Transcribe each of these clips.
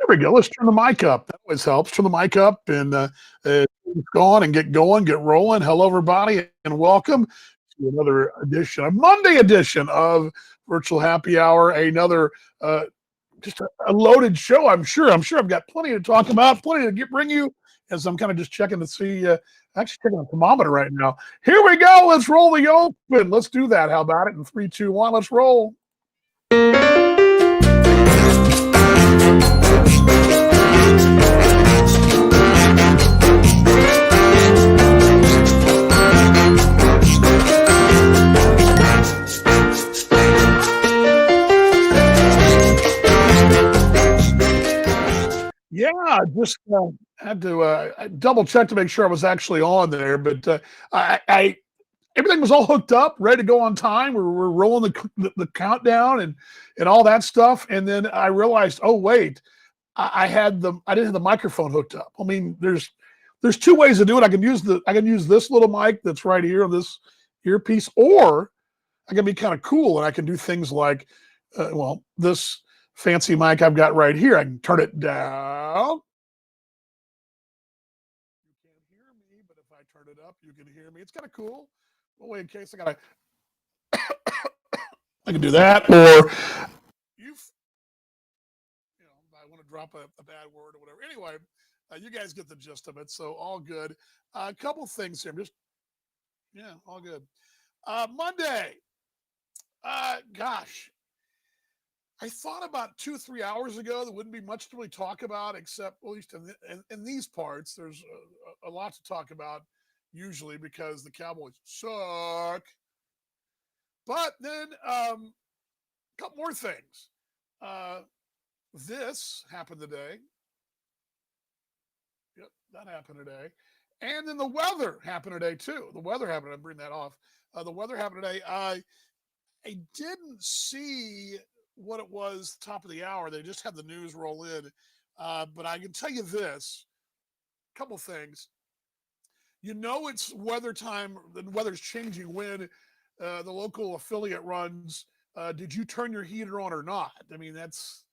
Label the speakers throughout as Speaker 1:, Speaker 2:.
Speaker 1: There we go. Let's turn the mic up. That always helps. Turn the mic up and go on and get going, get rolling. Hello, everybody, and welcome to another edition, a Monday edition of Virtual Happy Hour. Another just a loaded show. I'm sure I've got plenty to talk about, plenty to bring you. As I'm kind of just checking to see, actually checking the thermometer right now. Here we go. Let's roll the open. Let's do that. How about it? In three, two, one. Let's roll. Yeah, I just had to double check to make sure I was actually on there, but I everything was all hooked up, ready to go on time. We're rolling the countdown and all that stuff, and then I realized, oh wait, I didn't have the microphone hooked up. I mean, there's two ways to do it. I can use this little mic that's right here, this earpiece, or I can be kind of cool and I can do things like, this fancy mic I've got right here. I can turn it down. You can't hear me, but if I turn it up, you can hear me. It's kind of cool. Well, wait, in case I can do that, or you, I want to drop a bad word or whatever. Anyway, you guys get the gist of it. So all good. A couple things here. All good. Monday. Gosh, I thought about 2 3 hours ago there wouldn't be much to really talk about, except at least in these parts. There's a lot to talk about usually because the Cowboys suck. But then a couple more things. Uh, this happened today. Yep, that happened today. And then the weather happened today too. The weather happened. I bring that off. The weather happened today. I didn't see what it was top of the hour. They just had the news roll in. But I can tell you this, a couple things. You know it's weather time. The weather's changing when the local affiliate runs. Did you turn your heater on or not? I mean, that's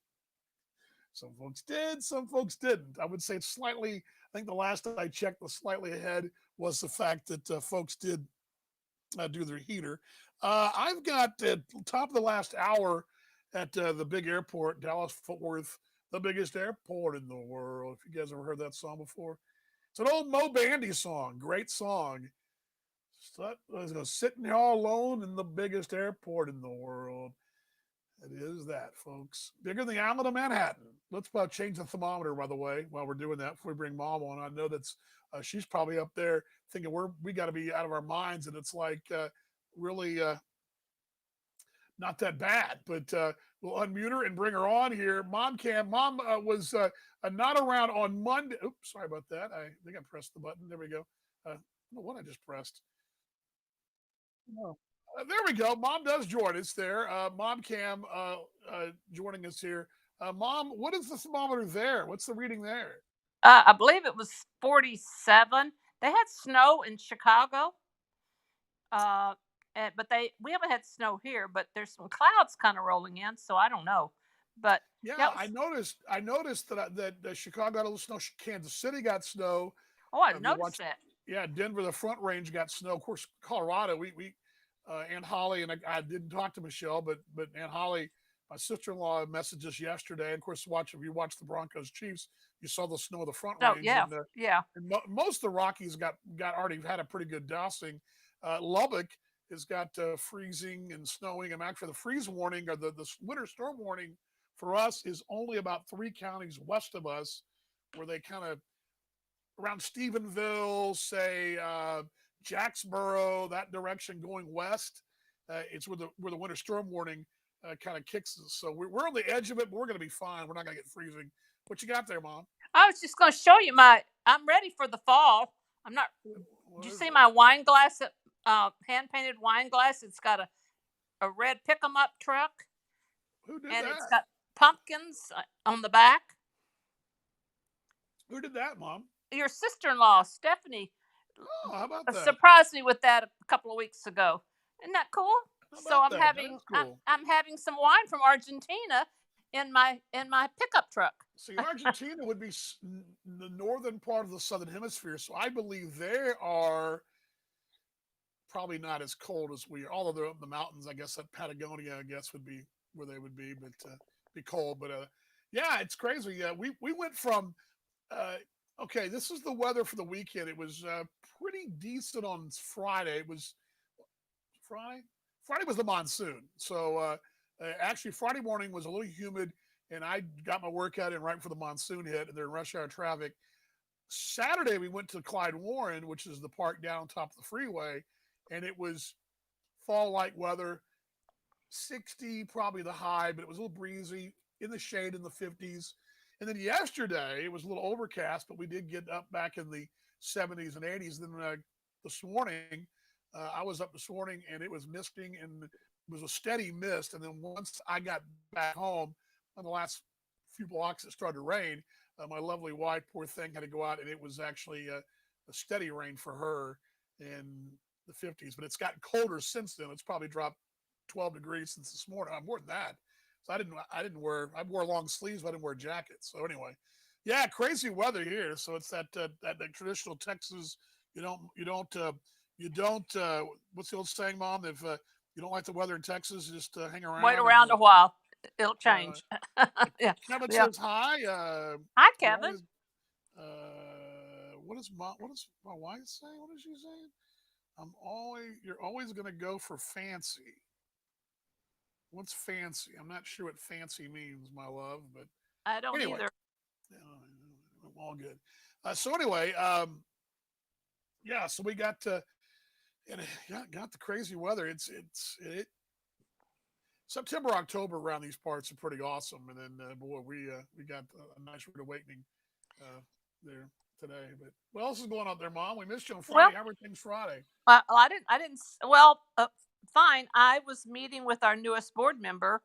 Speaker 1: some folks did, some folks didn't. I would say it's slightly. I think the last I checked was slightly ahead was the fact that folks did do their heater. I've got at top of the last hour at the big airport, Dallas Fort Worth, the biggest airport in the world. If you guys ever heard that song before, it's an old Mo Bandy song. Great song. So I was sitting here all alone in the biggest airport in the world. It is that, folks. Bigger than the island of Manhattan. Let's change the thermometer, by the way, while we're doing that before we bring Mom on. I know that's she's probably up there thinking we got to be out of our minds, and it's like really not that bad. But we'll unmute her and bring her on here. Mom Cam. Mom was not around on Monday. Oops, sorry about that. I think I pressed the button. There we go. I don't know what I just pressed. No. There we go. Mom does join us there. Mom Cam joining us here. Mom, what is the thermometer there? What's the reading there?
Speaker 2: I believe it was 47. They had snow in Chicago, but we haven't had snow here. But there's some clouds kind of rolling in, so I don't know. But
Speaker 1: yeah, I noticed that Chicago got a little snow. Kansas City got snow.
Speaker 2: I noticed that.
Speaker 1: Yeah, Denver, the Front Range got snow. Of course, Colorado. We Aunt Holly and I didn't talk to Michelle, but Aunt Holly, my sister-in-law, messaged us yesterday. And of course, if you watch the Broncos Chiefs, you saw the snow of the Front Range.
Speaker 2: Yeah,
Speaker 1: And most of the Rockies got already had a pretty good dousing. Lubbock has got freezing and snowing. And actually, the freeze warning or the winter storm warning for us is only about 3 counties west of us, where they kind of around Stephenville, say Jacksboro, that direction going west. It's where the winter storm warning kind of kicks us. So we're on the edge of it, but we're going to be fine. We're not going to get freezing. What you got there, Mom?
Speaker 2: I was just going to show you I'm ready for the fall. I'm not. Did you see my wine glass? Hand painted wine glass. It's got a red pick 'em up truck.
Speaker 1: Who did
Speaker 2: and
Speaker 1: that?
Speaker 2: It's got pumpkins on the back.
Speaker 1: Who did that, Mom?
Speaker 2: Your sister-in-law, Stephanie.
Speaker 1: Oh, how about that?
Speaker 2: Surprised me with that a couple of weeks ago. Isn't that cool? So I'm
Speaker 1: having
Speaker 2: I'm having some wine from Argentina, in my pickup truck.
Speaker 1: See, Argentina would be the northern part of the southern hemisphere, so I believe they are probably not as cold as we are. Although they're up in the mountains, I guess that Patagonia, I guess, would be where they would be, but be cold. But yeah, it's crazy. Yeah, we went from uh, okay. This is the weather for the weekend. It was pretty decent on Friday. It was Friday. Friday was the monsoon. So actually, Friday morning was a little humid, and I got my workout in right before the monsoon hit, and they're rush hour traffic. Saturday, we went to Clyde Warren, which is the park down top of the freeway, and it was fall-like weather, 60 probably the high, but it was a little breezy in the shade in the 50s. And then yesterday, it was a little overcast, but we did get up back in the 70s and 80s. Then this morning, I was up this morning and it was misting and it was a steady mist. And then once I got back home on the last few blocks, it started to rain. My lovely wife, poor thing, had to go out and it was actually a steady rain for her in the 50s. But it's gotten colder since then. It's probably dropped 12 degrees since this morning. More than that. So I wore long sleeves, but I didn't wear jackets. So anyway, yeah, crazy weather here. So it's that traditional Texas. You don't. What's the old saying, Mom? If you don't like the weather in Texas, just hang around.
Speaker 2: Wait
Speaker 1: And
Speaker 2: around a while. It'll
Speaker 1: uh,
Speaker 2: change. Yeah.
Speaker 1: Kevin
Speaker 2: Yeah.
Speaker 1: says hi.
Speaker 2: Hi,
Speaker 1: You're
Speaker 2: Kevin.
Speaker 1: always, what is my wife saying? What is she saying? You're always gonna go for fancy. What's fancy? I'm not sure what fancy means, my love, but
Speaker 2: I don't
Speaker 1: anyway,
Speaker 2: either.
Speaker 1: all good. So anyway, yeah, so we got and got the crazy weather. It September, October around these parts are pretty awesome, and then boy, we got a nice rude awakening uh, there today. But what else is going on there, Mom? We missed you on
Speaker 2: Well,
Speaker 1: Friday. How are things Friday?
Speaker 2: I didn't. Well, fine. I was meeting with our newest board member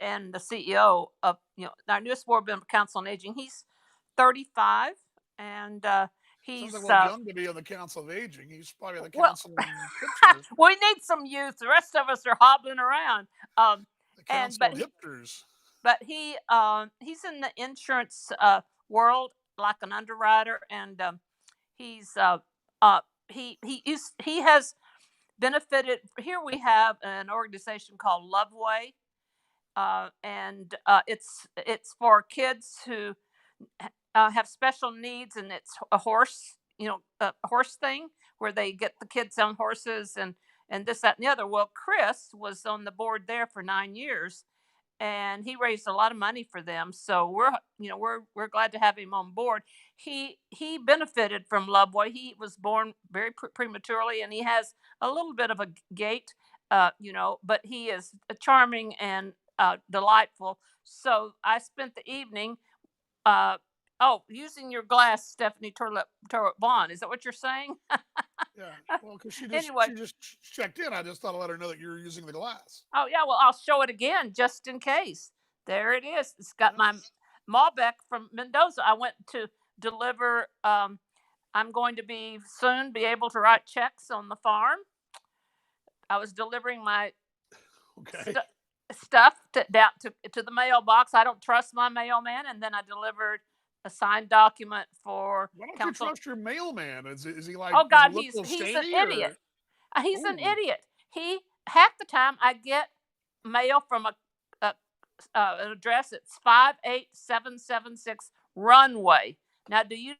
Speaker 2: and the CEO of our newest board member, Council on Aging. He's 35, and
Speaker 1: Sounds like
Speaker 2: he's
Speaker 1: a little young to be on the Council of Aging. He's probably the
Speaker 2: well.
Speaker 1: council hipster.
Speaker 2: We need some youth. The rest of us are hobbling around.
Speaker 1: The
Speaker 2: And
Speaker 1: council of hipsters.
Speaker 2: but he's in the insurance world like an underwriter, and he's he has benefited. Here we have an organization called Loveway, and it's for kids who have special needs, and it's a horse, a horse thing where they get the kids on horses and this, that, and the other. Well, Chris was on the board there for 9 years, and he raised a lot of money for them. So we're glad to have him on board. He benefited from Loveway. He was born very prematurely, and he has a little bit of a gait, but he is charming and delightful. So I spent the evening. Uh, using your glass, Stephanie Turlet Vaughn. Is that what you're saying?
Speaker 1: Yeah. Well, because
Speaker 2: Anyway,
Speaker 1: she just checked in. I just thought I'd let her know that you're using the glass.
Speaker 2: oh yeah, well I'll show it again just in case. There it is. It's got my Malbec from Mendoza. I went to deliver. I'm going to soon be able to write checks on the farm. I was delivering my
Speaker 1: Okay.
Speaker 2: stuff down to the mailbox. I don't trust my mailman, and then I delivered a signed document for
Speaker 1: Why don't
Speaker 2: council.
Speaker 1: you trust your mailman? Is he like?
Speaker 2: Oh God,
Speaker 1: he's
Speaker 2: an idiot. He's an
Speaker 1: Ooh.
Speaker 2: idiot. He half the time I get mail from an address. It's 58776 Runway. Now, do you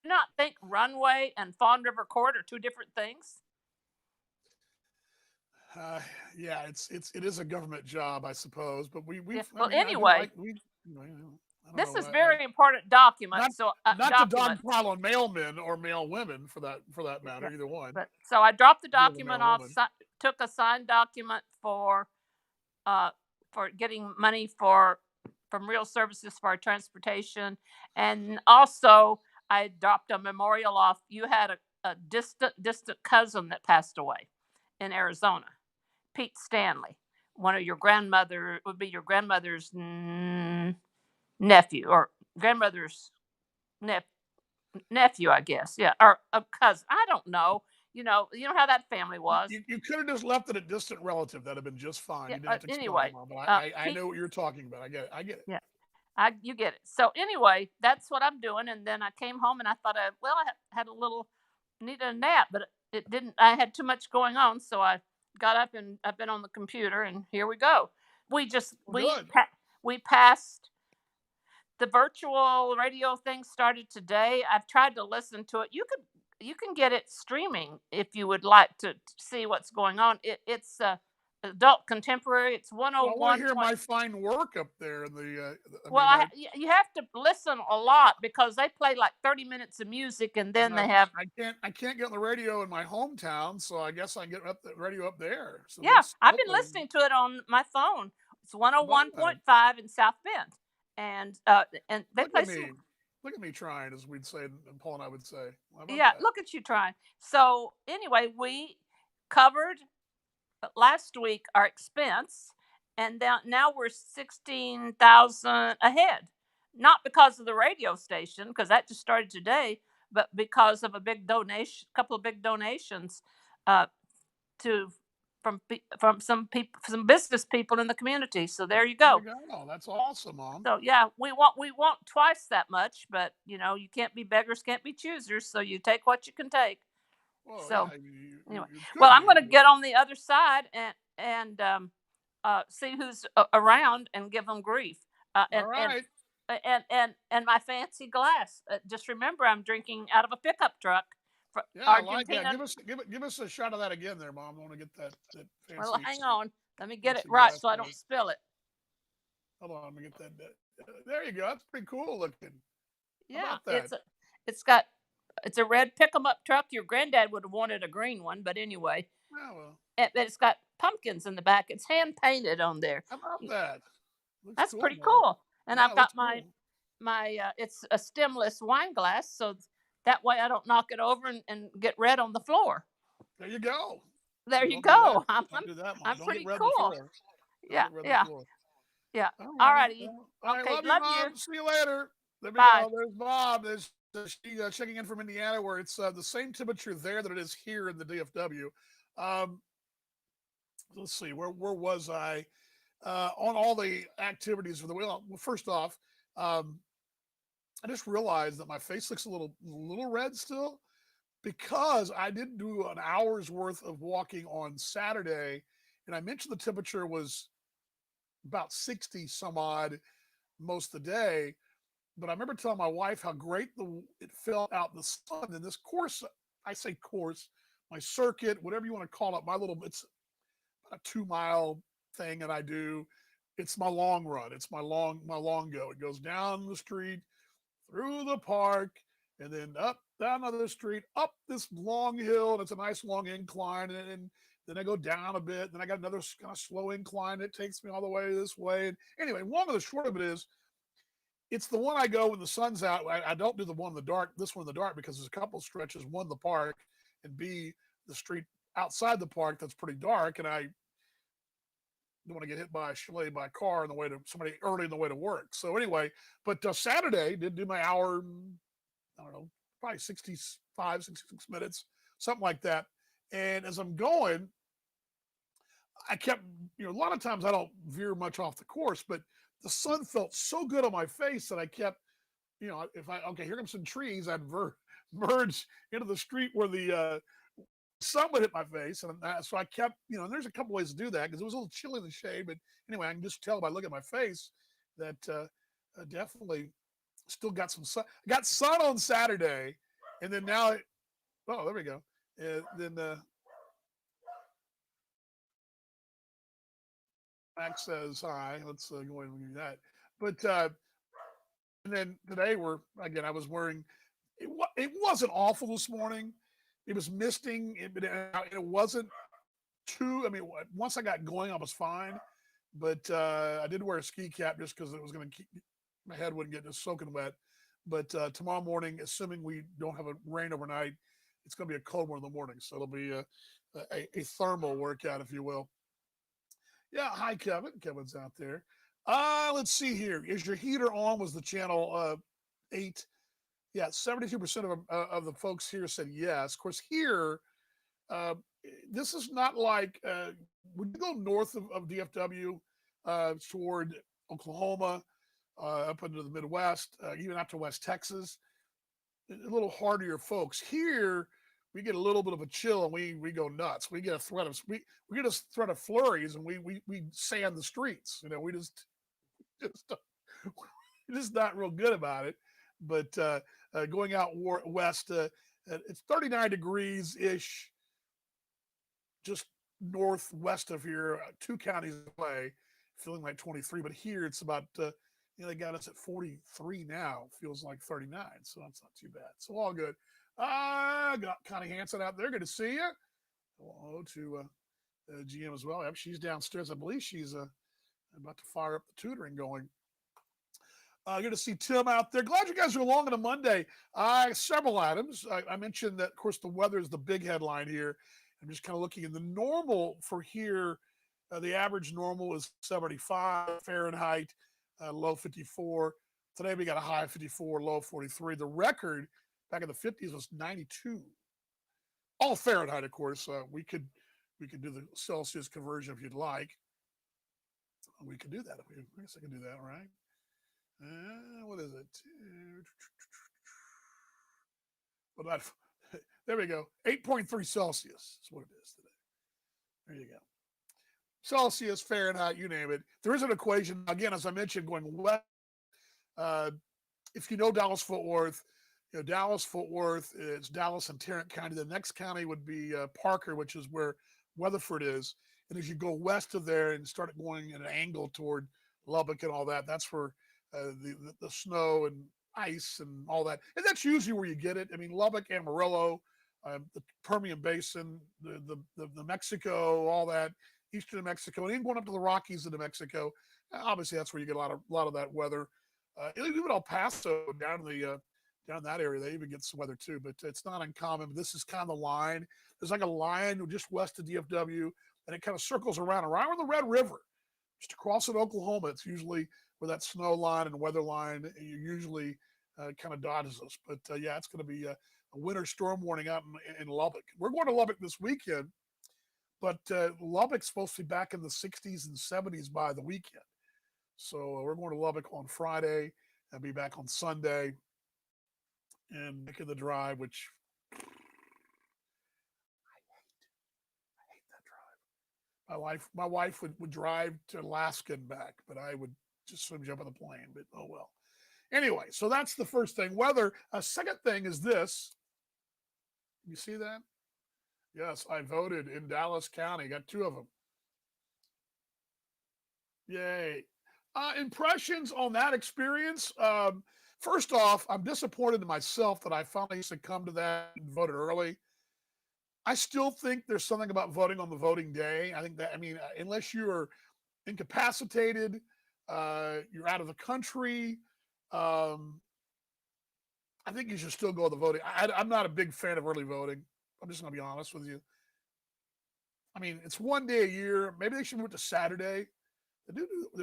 Speaker 2: not think Runway and Fawn River Court are two different things?
Speaker 1: Yeah, it is a government job, I suppose. But
Speaker 2: Yeah. Well, anyway, this is
Speaker 1: I
Speaker 2: very important document.
Speaker 1: not to dogpile on mailmen or mail women for that matter,
Speaker 2: Yeah.
Speaker 1: either one.
Speaker 2: But so I dropped the document off. Took a signed document for getting money from Real Services for our transportation, and also I dropped a memorial off. You had a distant cousin that passed away in Arizona, Pete Stanley. One of your grandmother would be your grandmother's nephew or grandmother's nephew, I guess. Yeah, or a cousin. I don't know. you know how that family was.
Speaker 1: You could have just left it a distant relative. That'd have been just fine.
Speaker 2: Yeah.
Speaker 1: You didn't have to explain it,
Speaker 2: Anyway,
Speaker 1: Mom. But I
Speaker 2: he
Speaker 1: know what you're talking about. I get it. I get it.
Speaker 2: yeah. You get it. So anyway, that's what I'm doing. And then I came home and I thought, had a little needed a nap, but it didn't. I had too much going on, so I got up and I've been on the computer, and here we go. We just
Speaker 1: Well, good.
Speaker 2: we passed the virtual radio thing started today. I've tried to listen to it. You can get it streaming if you would like to see what's going on. It's adult contemporary. It's
Speaker 1: Well, I want to
Speaker 2: 101.
Speaker 1: hear my fine work up there. In the I
Speaker 2: Well,
Speaker 1: mean, I
Speaker 2: you have to listen a lot because they play like 30 minutes of music and then they have.
Speaker 1: I can't get on the radio in my hometown, so I guess I can get up the radio up there. So
Speaker 2: Yeah,
Speaker 1: let's
Speaker 2: I've been
Speaker 1: hopefully
Speaker 2: listening to it on my phone. It's
Speaker 1: love that.
Speaker 2: 101.5 in South Bend. And they
Speaker 1: Look
Speaker 2: play
Speaker 1: at
Speaker 2: some.
Speaker 1: me. Look at me trying, as we'd say, and Paul and I would say. How about
Speaker 2: Yeah,
Speaker 1: that?
Speaker 2: look at you trying. So anyway, we covered last week our expense, and now we're 16,000 ahead. Not because of the radio station, because that just started today, but because of a big donation, couple of big donations, uh, to from some people, some business people in the community. So there you
Speaker 1: There you
Speaker 2: go.
Speaker 1: go. That's awesome, Mom.
Speaker 2: So yeah, we want twice that much, but you can't be beggars, can't be choosers. So you take what you can take.
Speaker 1: Well,
Speaker 2: So
Speaker 1: yeah,
Speaker 2: anyway,
Speaker 1: you
Speaker 2: well,
Speaker 1: could
Speaker 2: I'm
Speaker 1: be.
Speaker 2: going to get on the other side and see who's around and give them grief. Uh,
Speaker 1: All
Speaker 2: and and
Speaker 1: right.
Speaker 2: and my fancy glass. Just remember, I'm drinking out of a pickup truck from
Speaker 1: Yeah, I like that.
Speaker 2: Argentina.
Speaker 1: Give us a shot of that again, there, Mom. I want to get that
Speaker 2: Well,
Speaker 1: fancy
Speaker 2: hang on, let me get it
Speaker 1: fancy
Speaker 2: right
Speaker 1: glass
Speaker 2: so I don't
Speaker 1: there.
Speaker 2: spill it.
Speaker 1: Hold on, let me get that. There you go. That's pretty cool looking. How
Speaker 2: Yeah,
Speaker 1: about that?
Speaker 2: it's got it's a red pick 'em up truck. Your granddad would have wanted a green one, but anyway,
Speaker 1: Yeah, well,
Speaker 2: but it's got pumpkins in the back. It's hand painted on there.
Speaker 1: how about that? Looks
Speaker 2: That's
Speaker 1: cool,
Speaker 2: pretty
Speaker 1: Mom.
Speaker 2: cool. And
Speaker 1: Yeah,
Speaker 2: I've
Speaker 1: it
Speaker 2: got
Speaker 1: looks cool.
Speaker 2: my it's a stemless wine glass, so that way I don't knock it over and get red on the floor.
Speaker 1: There you go.
Speaker 2: There you
Speaker 1: Don't do that.
Speaker 2: go.
Speaker 1: Don't do that, Mom.
Speaker 2: I'm
Speaker 1: Don't get
Speaker 2: pretty
Speaker 1: red on the
Speaker 2: cool.
Speaker 1: floor. Don't
Speaker 2: Yeah,
Speaker 1: get red on the
Speaker 2: yeah,
Speaker 1: floor.
Speaker 2: yeah.
Speaker 1: All
Speaker 2: All
Speaker 1: righty.
Speaker 2: righty.
Speaker 1: Well, all right.
Speaker 2: Okay,
Speaker 1: Love you,
Speaker 2: love you.
Speaker 1: Mom. See you later. There we
Speaker 2: Bye.
Speaker 1: go. There's Bob. There's she checking in from Indiana, where it's the same temperature there that it is here in the DFW. Um, let's see. Where was I? On all the activities for the well. First off, um, I just realized that my face looks a little red still because I didn't do an hour's worth of walking on Saturday, and I mentioned the temperature was about 60 some odd most of the day. But I remember telling my wife how great it felt out in the sun. And this course, I say course, my circuit, whatever you want to call it, it's a 2 mile thing that I do. It's my long run. It's my long go. It goes down the street, through the park, and then up down another street, up this long hill, and it's a nice long incline, and then I go down a bit. Then I got another kind of slow incline that takes me all the way this way. And anyway, long and the short of it is, it's the one I go when the sun's out. I don't do the one in the dark. This one in the dark because there's a couple stretches. One, the park, and B, the street outside the park that's pretty dark, and I don't want to get hit by a chalet by a car on the way to somebody early in the way to work. So anyway, but Saturday did do my hour. I don't know, probably 65, 66 minutes, something like that. And as I'm going, I kept, a lot of times I don't veer much off the course, but the sun felt so good on my face that I kept, if okay, here comes some trees, I'd merge into the street where the sun would hit my face. And so I kept, and there's a couple ways to do that because it was a little chilly in the shade. But anyway, I can just tell by looking at my face that definitely still got some sun. Got sun on Saturday. And then now, oh, there we go. Then Max says hi. Let's go ahead and do that. But and then today I was wearing. It wasn't awful this morning. It was misting. It wasn't too. I mean, once I got going, I was fine. But I did wear a ski cap just because it was going to keep my head wouldn't get just soaking wet. But tomorrow morning, assuming we don't have a rain overnight, it's going to be a cold one in the morning. So it'll be a thermal workout, if you will. Yeah, hi Kevin. Kevin's out there. Let's see here. Is your heater on? Was the channel 8? Yeah, 72% of the folks here said yes. Of course, here Uh, this is not like when you go north of DFW toward Oklahoma, up into the Midwest, even out to West Texas, a little hardier folks. Here, we get a little bit of a chill and we go nuts. We get a threat of we get a threat of flurries and we sand the streets. You know, we just we're just not real good about it. But going out west, it's 39 degrees ish, just northwest of here, 2 counties away, feeling like 23. But here it's about they got us at 43 now. Feels like 39, so that's not too bad. So all good. Got Connie Hansen out there. Good to see you. Hello to GM as well. Yep, she's downstairs. I believe she's about to fire up the tutoring going. Good to see Tim out there. Glad you guys are along on a Monday. Several items. I mentioned that, of course, the weather is the big headline here. I'm just kind of looking at the normal for here. The average normal is 75 Fahrenheit, low 54. Today we got a high of 54, low 43. The record back in the 50s was 92. All Fahrenheit, of course. We could do the Celsius conversion if you'd like. We could do that. I guess I can do that, right? What is it? Well, that, there we go. 8.3 Celsius is what it is today. There you go. Celsius, Fahrenheit, you name it. There is an equation. Again, as I mentioned, going west. If you know Dallas-Fort Worth, Dallas-Fort Worth is Dallas and Tarrant County. The next county would be Parker, which is where Weatherford is. And as you go west of there and start going at an angle toward Lubbock and all that, that's where the snow and ice and all that. And that's usually where you get it. I mean, Lubbock, Amarillo, the Permian Basin, the Mexico, all that, eastern New Mexico, and even going up to the Rockies of New Mexico. Obviously, that's where you get a lot of that weather. Even El Paso down that area, they even get some weather too. But it's not uncommon. This is kind of the line. There's like a line just west of DFW, and it kind of circles around where the Red River, just across in Oklahoma. It's usually where that snow line and weather line usually kind of dodges us. But yeah, it's going to be a winter storm warning out in Lubbock. We're going to Lubbock this weekend, but Lubbock's supposed to be back in the 60s and 70s by the weekend. So we're going to Lubbock on Friday and be back on Sunday and making the drive, which I hate that drive. My wife would drive to Alaska and back, but I would just swim jump on the plane. But oh well. Anyway, so that's the first thing. Weather. A second thing is this. You see that? Yes, I voted in Dallas County. Got 2 of them. Yay. Impressions on that experience. First off, I'm disappointed in myself that I finally succumbed to that and voted early. I still think there's something about voting on the voting day. I think that, unless you're incapacitated, you're out of the country, I think you should still go to the voting. I'm not a big fan of early voting. I'm just going to be honest with you. I mean, it's one day a year. Maybe they should move it to Saturday.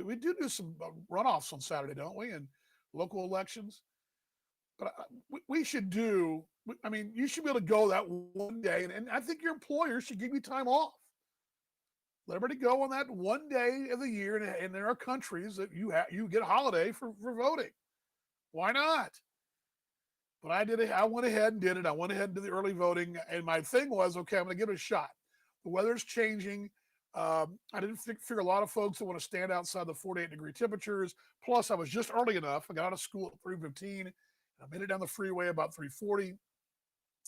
Speaker 1: We do some runoffs on Saturday, don't we? And local elections. But we should do. You should be able to go that one day, and I think your employer should give you time off. Let everybody go on that one day of the year, and there are countries that you get a holiday for voting. Why not? But I did it. I went ahead and did it. I went ahead and did the early voting, and my thing was, okay, I'm going to give it a shot. The weather's changing. I didn't figure a lot of folks that want to stand outside the 48-degree temperatures. Plus, I was just early enough. I got out of school at 3:15. I made it down the freeway about 3:40.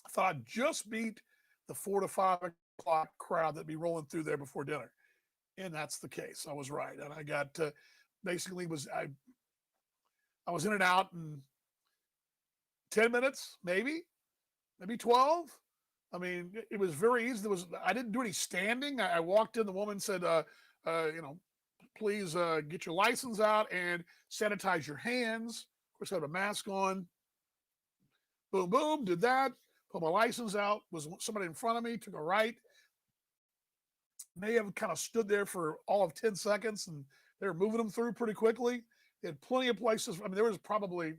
Speaker 1: I thought I'd just beat the 4 to 5 o'clock crowd that'd be rolling through there before dinner, and that's the case. I was right, and I got basically I was in and out in 10 minutes, maybe 12. It was very easy. I didn't do any standing. I walked in. The woman said, please get your license out and sanitize your hands. Of course, I had a mask on. Boom, boom, did that. Put my license out. Was somebody in front of me, took a right. May have kind of stood there for all of 10 seconds, and they were moving them through pretty quickly. They had plenty of places. There was probably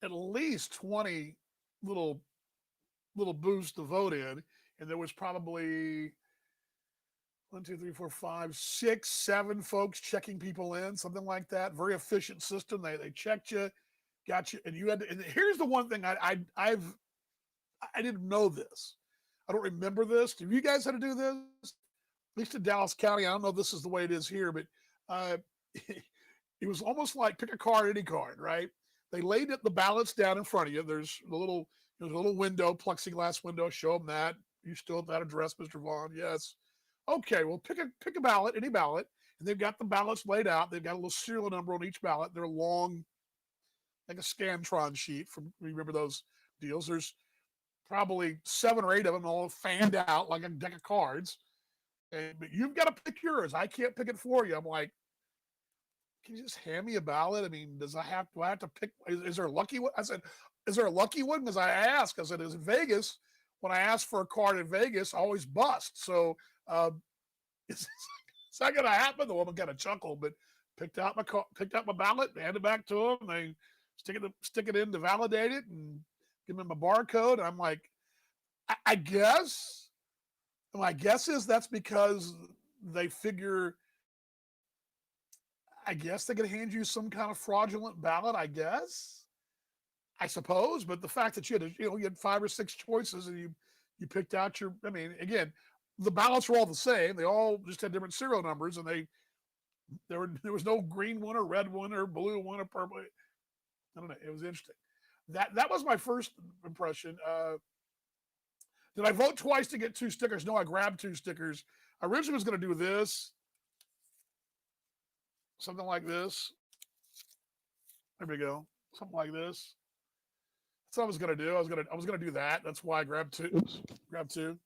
Speaker 1: at least 20 little little boost to vote in, and there was probably one, two, three, four, five, six, seven folks checking people in, something like that. Very efficient system. They checked you, got you, and you had to. And here's the one thing I didn't know this. I don't remember this. Do you guys had to do this? At least in Dallas County, I don't know if this is the way it is here, but uh, it was almost like pick a card, any card, right? They laid the ballots down in front of you. There's a little window, plexiglass window. Show them that you still have that address, Mr. Vaughn. Yes. Okay. Well, pick a ballot, any ballot, and they've got the ballots laid out. They've got a little serial number on each ballot. They're long, like a Scantron sheet. From remember those deals? There's probably 7 or 8 of them all fanned out like a deck of cards. But you've got to pick yours. I can't pick it for you. I'm like, can you just hand me a ballot? I mean, do I have to pick? Is there a lucky one? I said, is there a lucky one? Because I asked. I said, is in Vegas? When I ask for a card in Vegas, I always bust. So it's, it's not gonna happen. The woman got a chuckle, but picked out my ballot, handed it back to them. They stick it in to validate it, and give them a barcode. I'm like, I guess. My guess is that's because they figure. I guess they're gonna hand you some kind of fraudulent ballot. I suppose. But the fact that you had 5 or 6 choices and you picked out your. I mean, again, the ballots were all the same. They all just had different serial numbers, and there was no green one or red one or blue one or purple. I don't know. It was interesting. That was my first impression. Did I vote twice to get 2 stickers? No, I grabbed 2 stickers. I originally was going to do this, something like this. There we go, something like this. That's what I was going to do. I was gonna do that. That's why I grabbed 2. Oops, grabbed 2.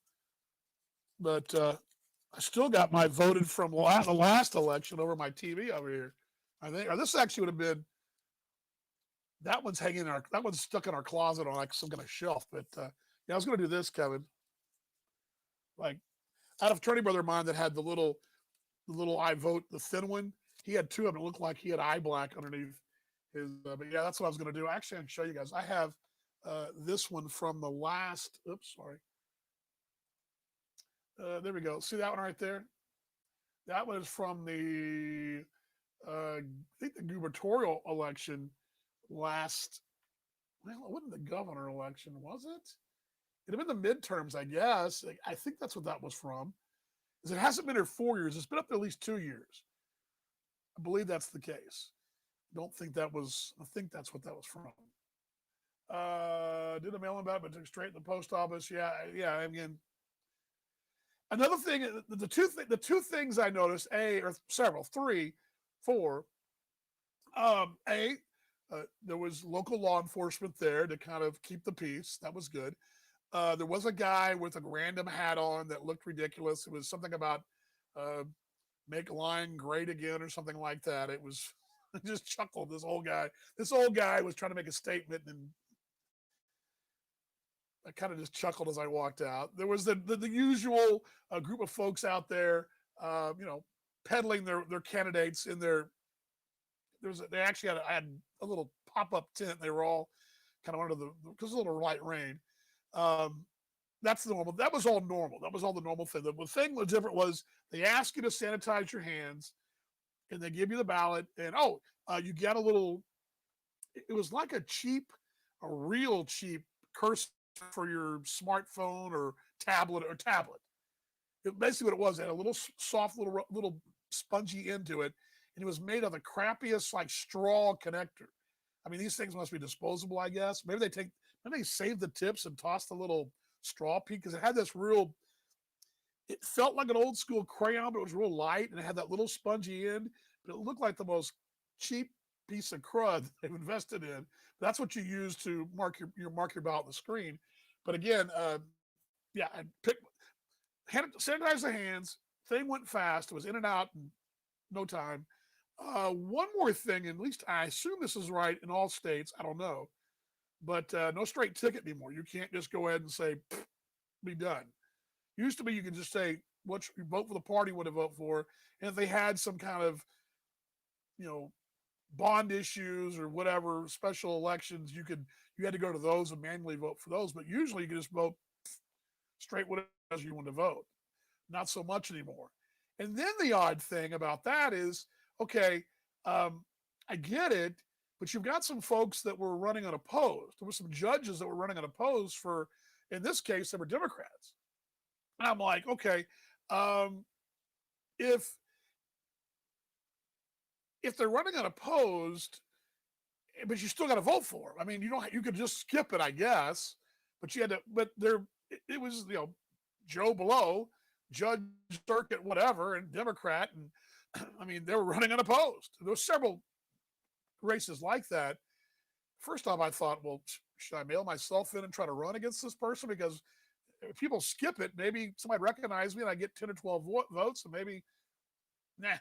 Speaker 1: But I still got my voted from the last election over my TV over here. I think, or this actually would have been. That one's that one's stuck in our closet on like some kind of shelf. But yeah, I was going to do this, Kevin. Like, I had a fraternity brother of mine that had the little I vote, the thin one. He had 2 of them. It looked like he had eye black underneath his. But yeah, that's what I was going to do. Actually, I can show you guys. I have this one from the last. Oops, sorry. There we go. See that one right there? That one is from the I think the gubernatorial election last. Well, it wasn't the governor election, was it? It'd have been the midterms, I guess. I think that's what that was from. Because it hasn't been here 4 years. It's been up there at least 2 years. I believe that's the case. Don't think that was. I think that's what that was from. Did a mail-in ballot, but took straight to the post office. Yeah, yeah. I mean, another thing. The two things I noticed. Or several, 3, 4. There was local law enforcement there to kind of keep the peace. That was good. There was a guy with a random hat on that looked ridiculous. It was something about make lying great again or something like that. It was I just chuckled. This old guy was trying to make a statement, and I kind of just chuckled as I walked out. There was the usual group of folks out there, peddling their candidates in their. They actually had a little pop-up tent. They were all kind of under because a little light rain. That's the normal. That was all normal. That was all the normal thing. The thing was different was they ask you to sanitize your hands, and they give you the ballot, and you get a little. It was like a real cheap cursor for your smartphone or tablet. Basically, what it was, it had a little soft little spongy end to it, and it was made of the crappiest like straw connector. I mean, these things must be disposable, I guess. Maybe they save the tips and toss the little straw piece because it had this real. It felt like an old school crayon, but it was real light and it had that little spongy end. But it looked like the most cheap piece of crud they've invested in. That's what you use to mark your ballot on the screen. But again, yeah, sanitize the hands. Thing went fast. It was in and out in no time. One more thing, and at least I assume this is right in all states. I don't know, but no straight ticket anymore. You can't just go ahead and say, be done. Used to be you could just say, you vote for the party you want to vote for. And if they had some kind of, bond issues or whatever special elections, you had to go to those and manually vote for those. But usually you could just vote straight whatever you want to vote. Not so much anymore. And then the odd thing about that is, okay, um, I get it, but you've got some folks that were running unopposed. There were some judges that were running unopposed for, in this case, they were Democrats. And I'm like, okay, um, if if they're running unopposed, but you still got to vote for them. I mean, you could just skip it, I guess, but you had to. But there, it was Joe Blow, Judge Circuit, whatever, and Democrat, and I mean they were running unopposed. There were several races like that. First off, I thought, well, should I mail myself in and try to run against this person? Because if people skip it, maybe somebody recognize me and I get 10 or 12 votes, and maybe, nah, I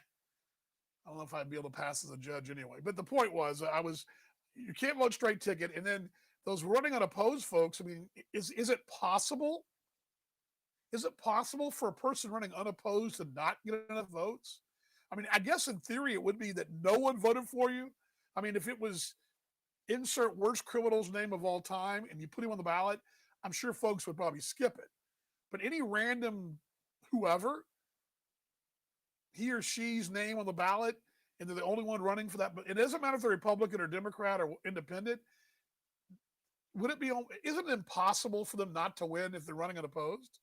Speaker 1: don't know if I'd be able to pass as a judge anyway. But the point was, you can't vote straight ticket. And then those running unopposed folks, I mean, is it possible? Is it possible for a person running unopposed to not get enough votes? I mean, I guess in theory it would be that no one voted for you. I mean, if it was insert worst criminal's name of all time and you put him on the ballot, I'm sure folks would probably skip it. But any random whoever, he or she's name on the ballot, and they're the only one running for that. But it doesn't matter if they're Republican or Democrat or independent. Would it be? Isn't it impossible for them not to win if they're running unopposed?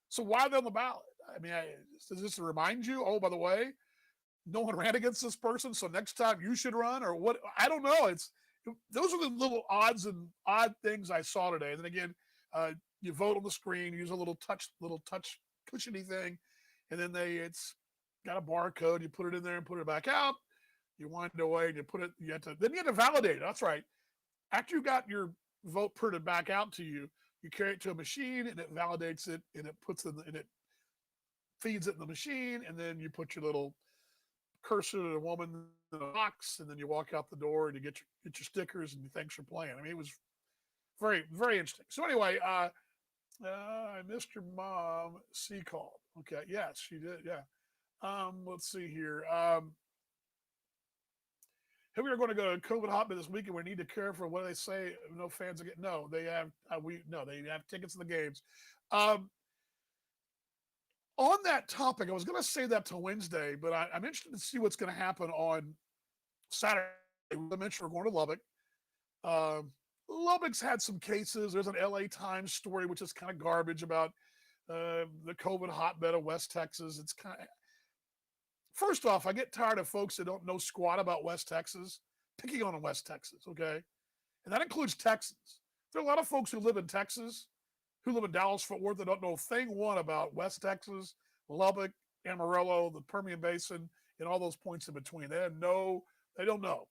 Speaker 1: So why are they on the ballot? I mean, does this remind you? Oh, by the way, no one ran against this person, so next time you should run, or what? I don't know. Those are the little odd things I saw today. And then again, you vote on the screen, use a little touch cushiony thing, and then it's got a barcode. You put it in there and put it back out. You wind it away and you put it. Then you have to validate it. That's right. After you got your vote printed back out to you, you carry it to a machine and it validates it and it feeds it in the machine, and then you put your little cursor to the woman in a box, and then you walk out the door and you get your stickers and thanks for playing. I mean, it was very, very interesting. So anyway, I missed your mom. C called. Okay, yes, she did. Yeah. Let's see here. If we are going to go to COVID hotbed this weekend, we need to care for what they say. No fans again. No, they have. They have tickets to the games. On that topic, I was going to say that to Wednesday, but I'm interested to see what's going to happen on Saturday. I mentioned we're going to Lubbock. Lubbock's had some cases. There's an LA Times story, which is kind of garbage about the COVID hotbed of West Texas. It's kind of, first off, I get tired of folks that don't know squat about West Texas picking on West Texas, okay? And that includes Texans. There are a lot of folks who live in Texas, who live in Dallas, Fort Worth, that don't know thing one about West Texas, Lubbock, Amarillo, the Permian Basin, and all those points in between. They don't know.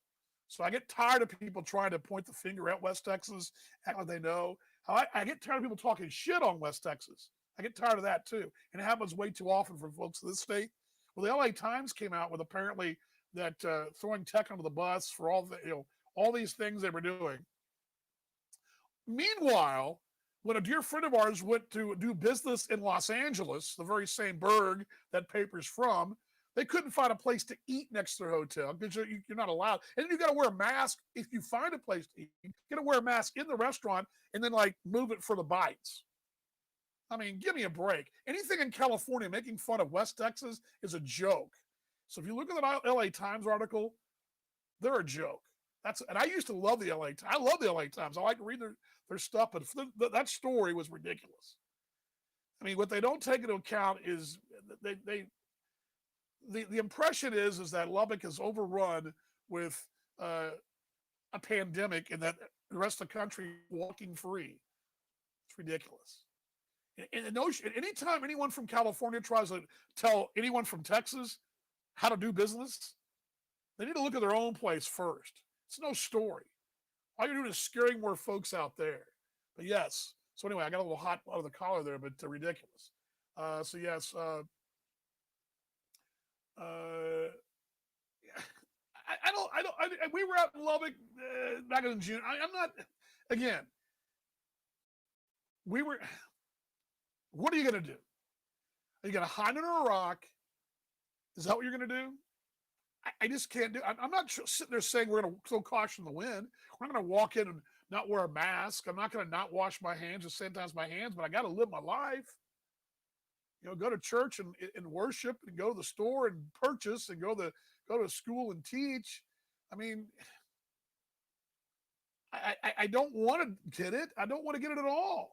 Speaker 1: So I get tired of people trying to point the finger at West Texas, act like they know. I get tired of people talking shit on West Texas. I get tired of that too. And it happens way too often for folks in this state. Well, the LA Times came out with apparently that throwing tech under the bus for all these things they were doing. Meanwhile, when a dear friend of ours went to do business in Los Angeles, the very same burg that paper's from, they couldn't find a place to eat next to their hotel because you're not allowed. And then you got to wear a mask if you find a place to eat. You got to wear a mask in the restaurant and then move it for the bites. I mean, give me a break. Anything in California making fun of West Texas is a joke. So if you look at that LA Times article, they're a joke. And I used to love the LA Times. I love the LA Times. I like to read their stuff, but that story was ridiculous. I mean, what they don't take into account is the impression is that Lubbock is overrun with a pandemic and that the rest of the country is walking free. It's ridiculous. And anytime anyone from California tries to tell anyone from Texas how to do business, they need to look at their own place first. It's no story. All you're doing is scaring more folks out there. But yes. So anyway, I got a little hot out of the collar there, but ridiculous. So yes. We were out in Lubbock back in June. I'm not. Again, we were. What are you going to do? Are you going to hide under a rock? Is that what you're going to do? I just can't do. I'm not sitting there saying we're going to throw caution in the wind. We're not going to walk in and not wear a mask. I'm not going to not wash my hands or sanitize my hands, but I got to live my life. Go to church and worship, and go to the store and purchase, and go to school and teach. I mean, I don't want to get it. I don't want to get it at all.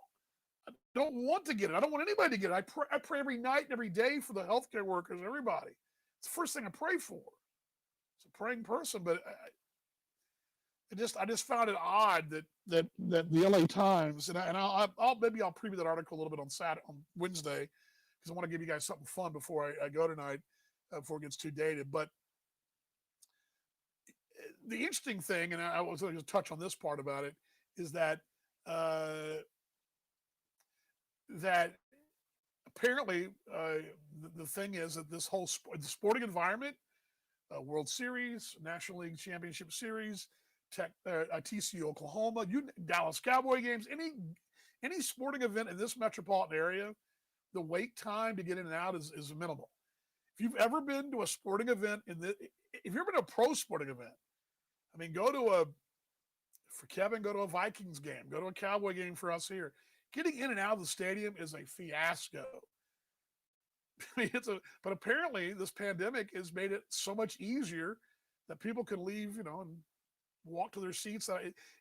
Speaker 1: I don't want to get it. I don't want anybody to get it. I pray every night and every day for the healthcare workers, everybody. It's the first thing I pray for. It's a praying person, but I just found it odd that the LA Times, I'll maybe I'll preview that article a little bit on Wednesday, because I want to give you guys something fun before I go tonight, before it gets too dated. But the interesting thing, and I was going to touch on this part about it, is that that apparently the thing is that this whole the sporting environment, World Series, National League Championship Series, TCU Oklahoma, Dallas Cowboy games, any sporting event in this metropolitan area, the wait time to get in and out is minimal. If you've ever been to a sporting event if you've ever been to a pro sporting event, I mean, go to a Vikings game, go to a Cowboy game for us here. Getting in and out of the stadium is a fiasco. I mean, but apparently this pandemic has made it so much easier that people can leave, and walk to their seats.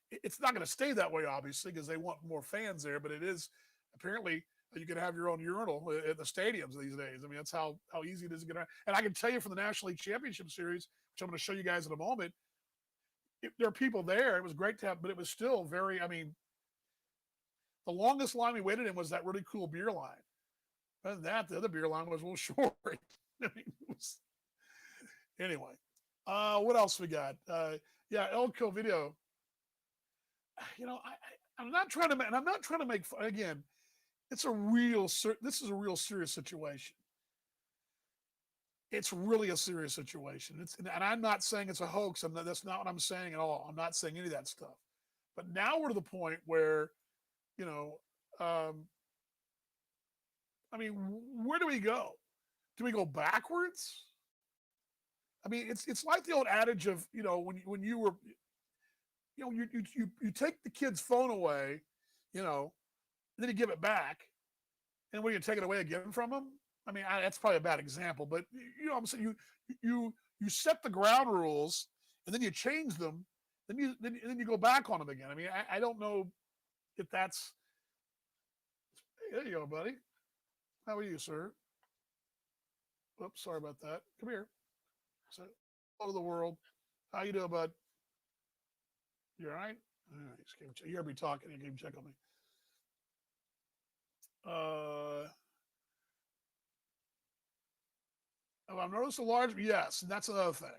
Speaker 1: It's not going to stay that way, obviously, because they want more fans there. But it is apparently you can have your own urinal at the stadiums these days. I mean, that's how easy it is to get around. And I can tell you from the National League Championship Series, which I'm going to show you guys in a moment, there are people there. It was great to have, but it was still very. I mean, the longest line we waited in was that really cool beer line. Other than that, the other beer line was a little short. I mean, anyway, what else we got? Yeah, Elko Video. I'm not trying to make fun. Again, this is a real serious situation. It's really a serious situation. And I'm not saying it's a hoax. That's not what I'm saying at all. I'm not saying any of that stuff. But now we're to the point where, I mean, where do we go? Do we go backwards? I mean, it's like the old adage of, when you were, you take the kid's phone away, and then you give it back, and when you take it away again from them. I mean, that's probably a bad example, but I'm saying you set the ground rules, and then you change them, then you go back on them again. I mean, I don't know if that's. There you go, buddy. How are you, sir? Oops, sorry about that. Come here. So, all over the world. How you doing, bud? You all right? All right. You hear me talking. You can check on me. I've noticed a large. Yes, and that's another thing.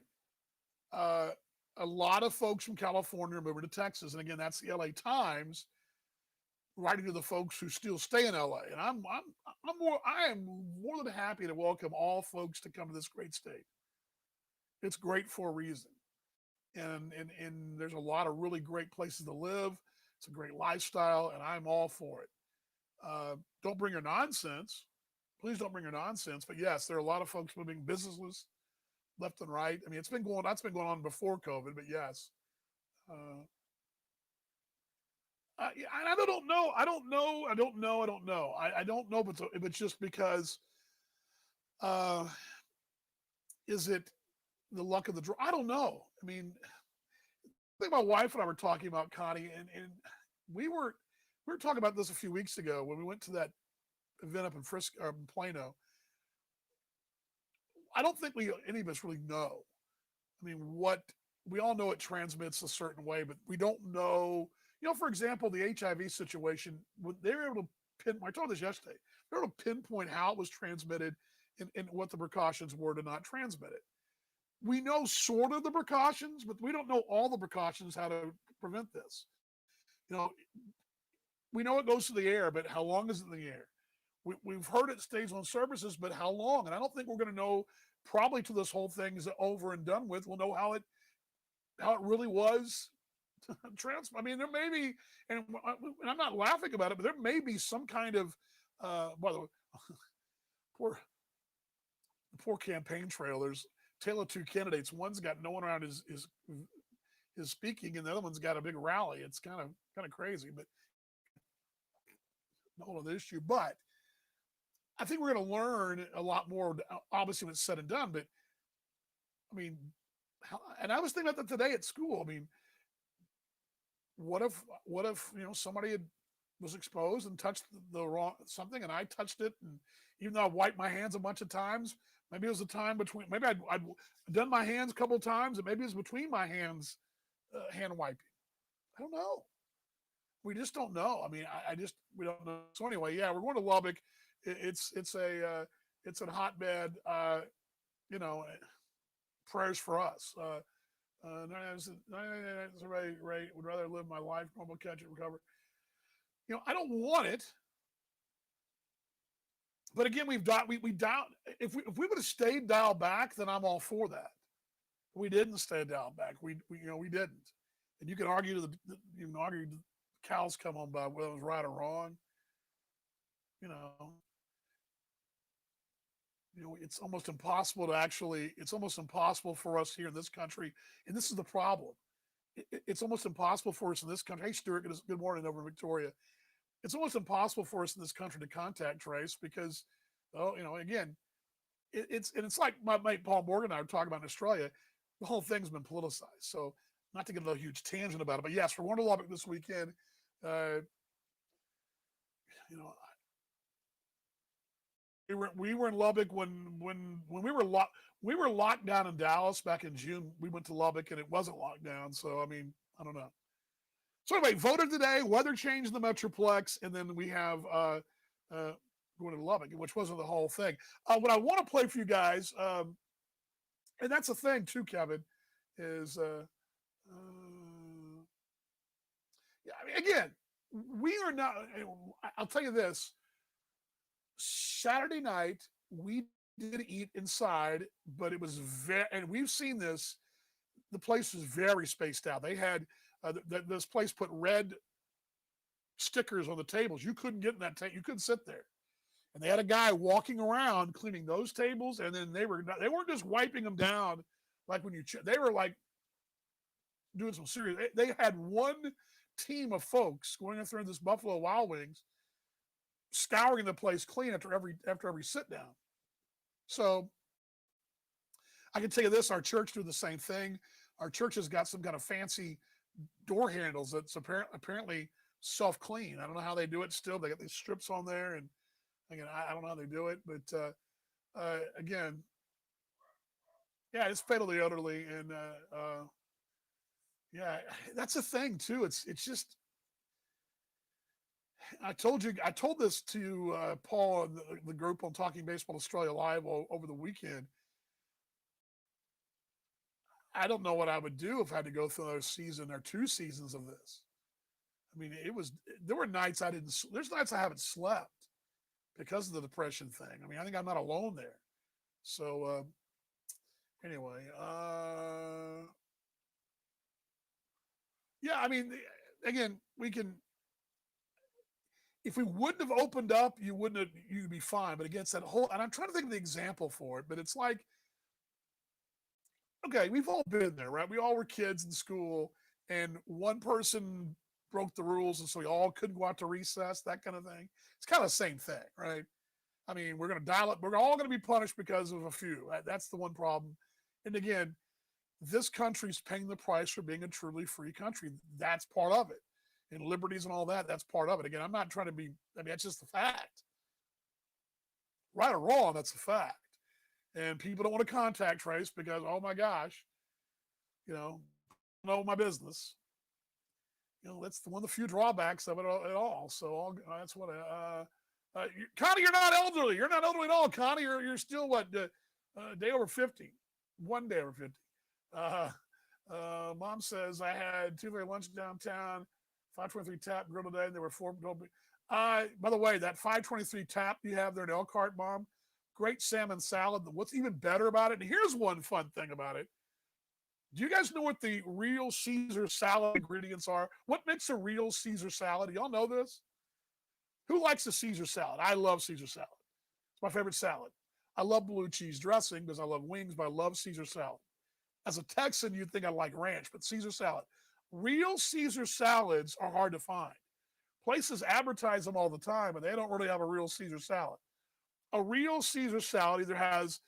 Speaker 1: Uh, a lot of folks from California are moving to Texas, and again, that's the LA Times writing to the folks who still stay in LA. And I am more than happy to welcome all folks to come to this great state. It's great for a reason. And there's a lot of really great places to live. It's a great lifestyle, and I'm all for it. Don't bring your nonsense. Please don't bring your nonsense. But yes, there are a lot of folks moving businesses left and right. I mean, that's been going on before COVID, but yes. I don't know. I don't know. I don't know. I don't know. I don't know if it's just because, is it the luck of the draw? I don't know. I mean, I think my wife and I were talking about, Connie, and we were talking about this a few weeks ago when we went to that event up in Frisco, in Plano. I don't think any of us really know. I mean, we all know it transmits a certain way, but we don't know. For example, the HIV situation, they were able to I told this yesterday, they were able to pinpoint how it was transmitted and what the precautions were to not transmit it. We know sort of the precautions, but we don't know all the precautions how to prevent this. We know it goes to the air, but how long is it in the air? We've heard it stays on surfaces, but how long? And I don't think we're going to know probably till this whole thing is over and done with. We'll know how it really was. I mean, there may be, and I'm not laughing about it, but there may be some kind of, by the way, poor campaign trailers tale of two candidates. One's got no one around his speaking, and the other one's got a big rally. It's kind of crazy, but the whole other issue. But I think we're going to learn a lot more, obviously, when it's said and done. But I mean, and I was thinking about that today at school. I mean, what if somebody was exposed and touched the wrong something, and I touched it, and even though I wiped my hands a bunch of times, maybe it was a time between. Maybe I'd done my hands a couple of times, and maybe it was between my hands, hand wiping. I don't know. We just don't know. I mean, I just we don't know. So anyway, yeah, we're going to Lubbock. It's a hotbed. You know, prayers for us. Everybody would rather live my life, normal, catch it, recover. I don't want it, but again, we dialed. If we would have stayed dialed back, then I'm all for that. We didn't stay dialed back. We didn't, and you can argue you can argue the cows come home by whether it was right or wrong. You know, it's almost impossible to actually. It's almost impossible for us here in this country, and this is the problem. It's almost impossible for us in this country. Hey, Stuart, good morning over in Victoria. It's almost impossible for us in this country to contact trace because, again, it's like my mate Paul Morgan and I were talking about in Australia. The whole thing's been politicized. So, not to get a huge tangent about it, but yes, we're going to Lubbock this weekend. You know, we were in Lubbock when we were locked down in Dallas back in June. We went to Lubbock and it wasn't locked down. So I mean, I don't know. So anyway, voted today, weather change in the Metroplex, and then we have going to Lubbock, which wasn't the whole thing. What I want to play for you guys, and that's the thing too, Kevin, is yeah. I mean, again, we are not. I'll tell you this. Saturday night, we did eat inside, but it was and we've seen this. The place was very spaced out. They had this place put red stickers on the tables. You couldn't get in that table. You couldn't sit there. And they had a guy walking around cleaning those tables, and then they weren't just wiping them down like when they were like doing some serious. They had one team of folks going through this Buffalo Wild Wings, scouring the place clean after every sit down. So I can tell you this: our church do the same thing. Our church has got some kind of fancy door handles that's apparently self-clean. I don't know how they do it still. They got these strips on there, and again, I don't know how they do it, but again, yeah, it's fatal to the elderly, and yeah, that's the thing too. It's just I told this to Paul and the group on Talking Baseball Australia Live over the weekend. I don't know what I would do if I had to go through another season or 2 seasons of this. I mean, there were nights there's nights I haven't slept because of the depression thing. I mean, I think I'm not alone there. So, anyway, yeah, I mean, again, if we wouldn't have opened up, you'd be fine. But against that whole, and I'm trying to think of the example for it, but it's like, okay, we've all been there, right? We all were kids in school, and one person broke the rules, and so we all couldn't go out to recess, that kind of thing. It's kind of the same thing, right? I mean, we're going to dial it. We're all going to be punished because of a few. That's the one problem. And again, this country's paying the price for being a truly free country. That's part of it. And liberties and all that, that's part of it. Again, I'm not trying to be, I mean, that's just the fact. Right or wrong, that's a fact. And people don't want to contact trace because, oh my gosh, know my business. That's one of the few drawbacks of it at all. So that's what Connie, you're not elderly. You're not elderly at all, Connie. You're still what? Day over 50. 1 day over 50. Mom says I had two-way lunch downtown, 523 tap grill today, and there were 4. By the way, that 523 tap you have there in Elkhart, Mom, great salmon salad. What's even better about it? And here's one fun thing about it. Do you guys know what the real Caesar salad ingredients are? What makes a real Caesar salad? Do y'all know this? Who likes the Caesar salad? I love Caesar salad. It's my favorite salad. I love blue cheese dressing because I love wings, but I love Caesar salad. As a Texan, you'd think I like ranch, but Caesar salad. Real Caesar salads are hard to find. Places advertise them all the time, and they don't really have a real Caesar salad. A real Caesar salad either has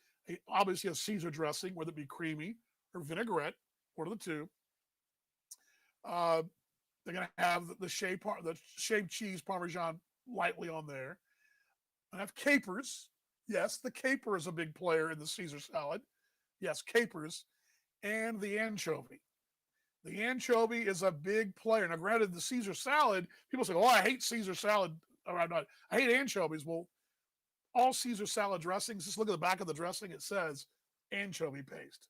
Speaker 1: obviously a Caesar dressing, whether it be creamy or vinaigrette, one of the two. Uh, they're going to have the shaved cheese Parmesan lightly on there. I have capers. Yes, the caper is a big player in the Caesar salad. Yes, capers. And the anchovy. The anchovy is a big player. Now, granted, the Caesar salad, people say, "Oh, I hate Caesar salad." Or I'm not. I hate anchovies. Well, all Caesar salad dressings, just look at the back of the dressing. It says anchovy paste.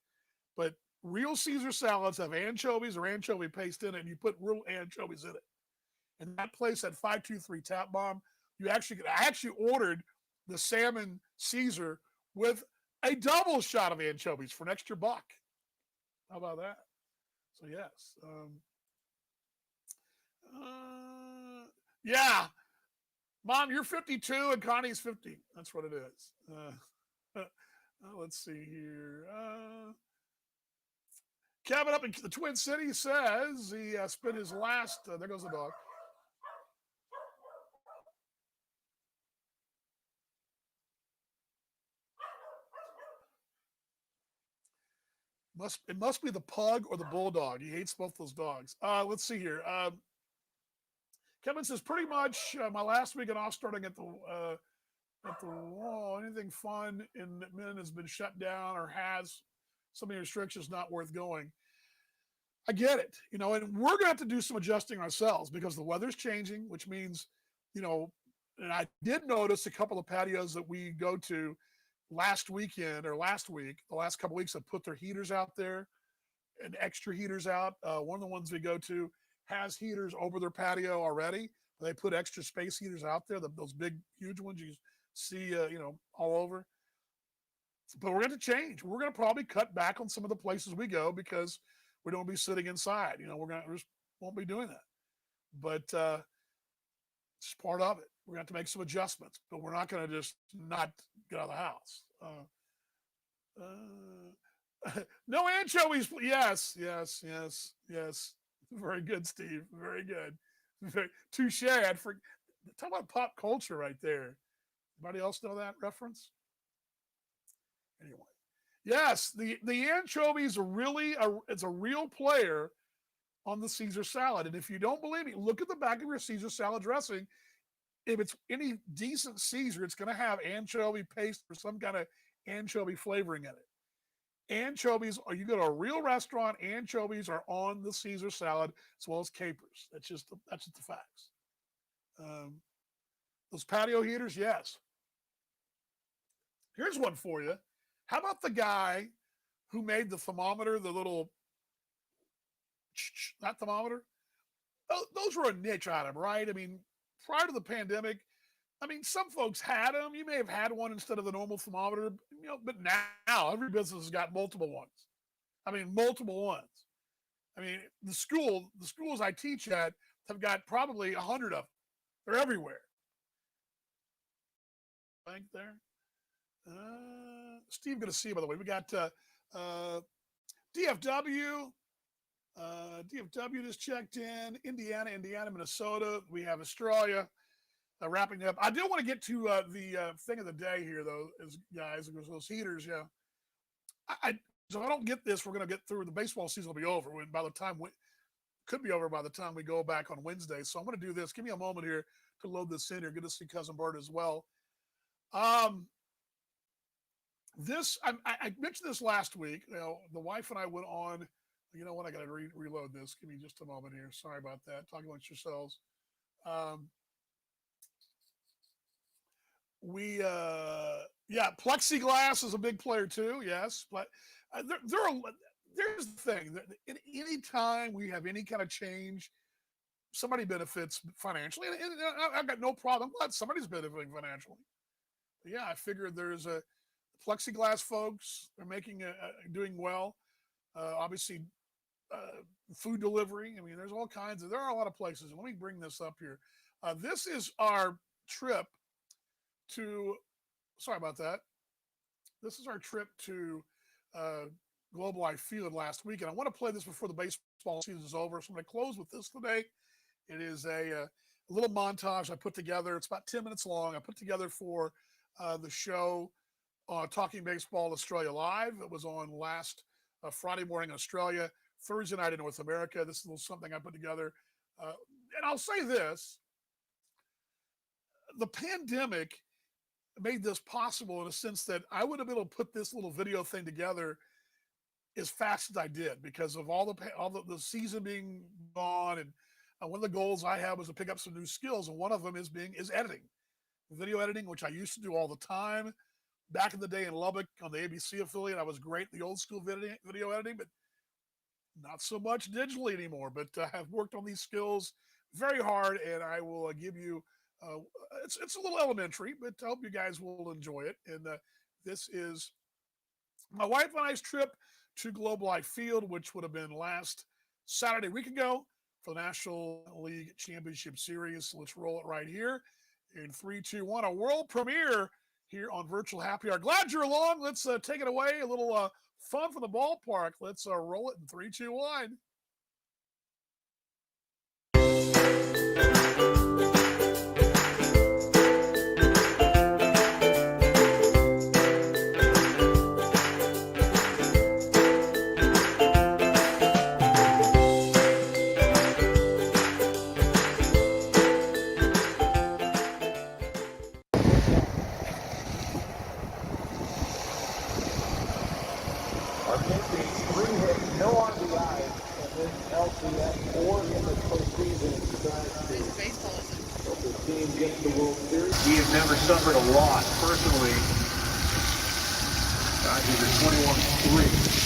Speaker 1: But real Caesar salads have anchovies or anchovy paste in it, and you put real anchovies in it. And that place at 523 Tap Bomb, I actually ordered the salmon Caesar with a double shot of anchovies for an extra $1. How about that? So yes, yeah, Mom, you're 52 and Connie's 50. That's what it is. Let's see here. Kevin up in the Twin Cities says he spent his last. There goes the dog. It must be the pug or the bulldog. He hates both those dogs. Let's see here. Kevin says pretty much my last weekend off starting at the wall. Anything fun in Minden has been shut down or has so many restrictions not worth going. I get it, and we're going to have to do some adjusting ourselves because the weather's changing, which means, and I did notice a couple of patios that we go to last week, the last couple of weeks, have put their heaters out there and extra heaters out. One of the ones we go to has heaters over their patio already. They put extra space heaters out there, those big, huge ones you see, all over. But we're going to change. We're going to probably cut back on some of the places we go because we don't be sitting inside. We just won't be doing that. But it's part of it. We're going to have to make some adjustments, but we're not going to just not get out of the house. No anchovies. Yes. Very good, Steve. Very good. Touche. Talk about pop culture right there. Anybody else know that reference? Anyway, yes, the anchovies are it's a real player on the Caesar salad. And if you don't believe me, look at the back of your Caesar salad dressing. If it's any decent Caesar, it's going to have anchovy paste or some kind of anchovy flavoring in it. Anchovies, or you go to a real restaurant, anchovies are on the Caesar salad as well as capers. That's just the facts. Those patio heaters, yes. Here's one for you. How about the guy who made the thermometer, the little, that thermometer? Those were a niche item, right? I mean, prior to the pandemic, some folks had them. You may have had one instead of the normal thermometer, but now every business has got multiple ones. Multiple ones. The schools I teach at have got probably 100 of them. They're everywhere. Bank there. Steve, good to see you, by the way. We got DFW. DFW just checked in. Indiana, Minnesota. We have Australia. Wrapping up. I do want to get to the thing of the day here, though, guys. Those heaters, yeah. So if I don't get this, we're going to get through. The baseball season will be over. Could be over by the time we go back on Wednesday. So I'm going to do this. Give me a moment here to load this in here. Good to see Cousin Bert as well. I mentioned this last week. The wife and I went on. You know what? I got to reload this. Give me just a moment here. Sorry about that. Talk amongst yourselves. Plexiglass is a big player too. Yes, but there's the thing. Any time we have any kind of change, somebody benefits financially, and I've got no problem. I'm glad somebody's benefiting financially. But yeah, I figured there's a plexiglass folks are doing well. Obviously, food delivery. There's all kinds of. There are a lot of places. Let me bring this up here. This is our trip to. Sorry about that. This is our trip to Globe Life Field last week, and I want to play this before the baseball season is over. So I'm going to close with this today. It is a little montage I put together. It's about 10 minutes long. I put together for the show Talking Baseball Australia Live. It was on last Friday morning in Australia, Thursday night in North America. This is a little something I put together. And I'll say this. The pandemic made this possible in a sense that I would have been able to put this little video thing together as fast as I did because of all the season being gone. And one of the goals I had was to pick up some new skills. And one of them is editing, video editing, which I used to do all the time. Back in the day in Lubbock on the ABC affiliate, I was great at the old school video editing, but not so much digitally anymore. But I've worked on these skills very hard, and I will give you it's a little elementary, but I hope you guys will enjoy it. And this is my wife and I's trip to Globe Life Field, which would have been last Saturday, a week ago, for the National League Championship Series. So let's roll it right here in 3, 2, 1. A world premiere here on Virtual Happy Hour. Glad you're along. Let's take it away. A little fun from the ballpark. Let's roll it in 3, 2, 1.
Speaker 3: He has never suffered a loss personally. He's a 21-3.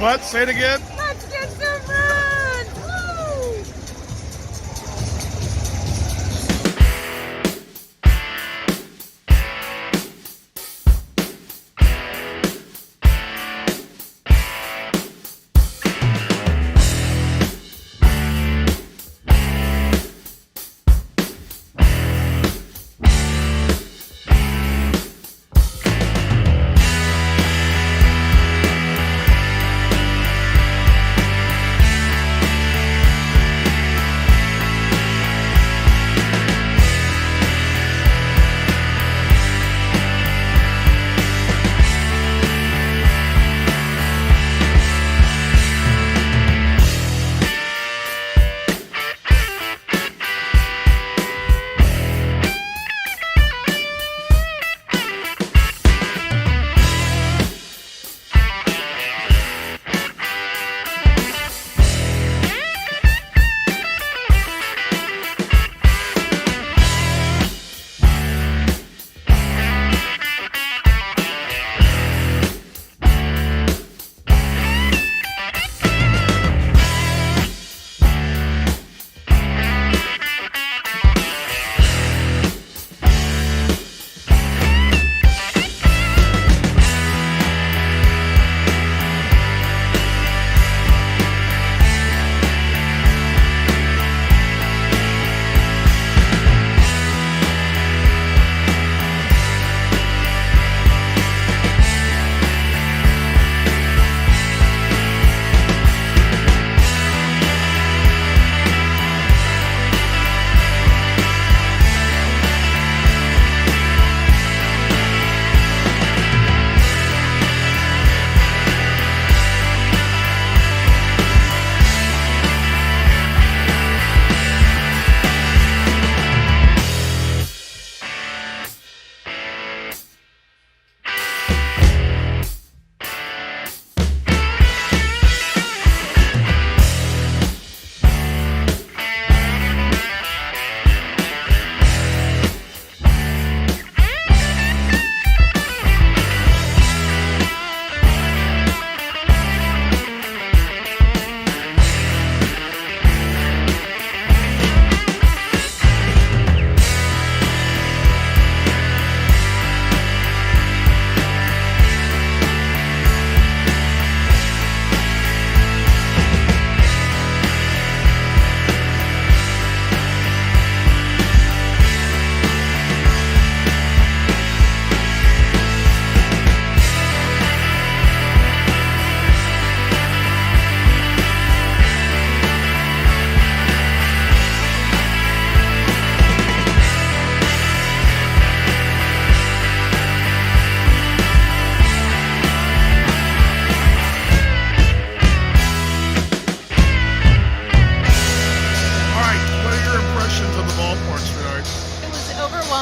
Speaker 1: what? Say it again.
Speaker 4: Let's get some runs! Woo!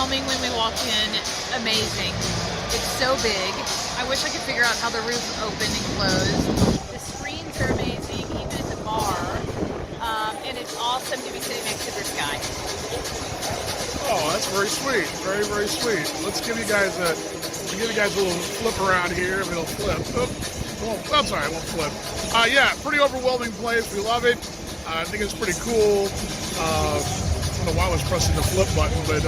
Speaker 5: overwhelming when we walked in. Amazing. It's so big. I wish I could figure out how the roof opened and closed. The screens are amazing, even at the bar. And it's awesome to be sitting next to this guy.
Speaker 1: Oh, that's very sweet. Very, very sweet. Let's give you guys a little flip around here. A little flip. I'm sorry, I won't flip. Yeah, pretty overwhelming place. We love it. I think it's pretty cool. I don't know why I was pressing the flip button, but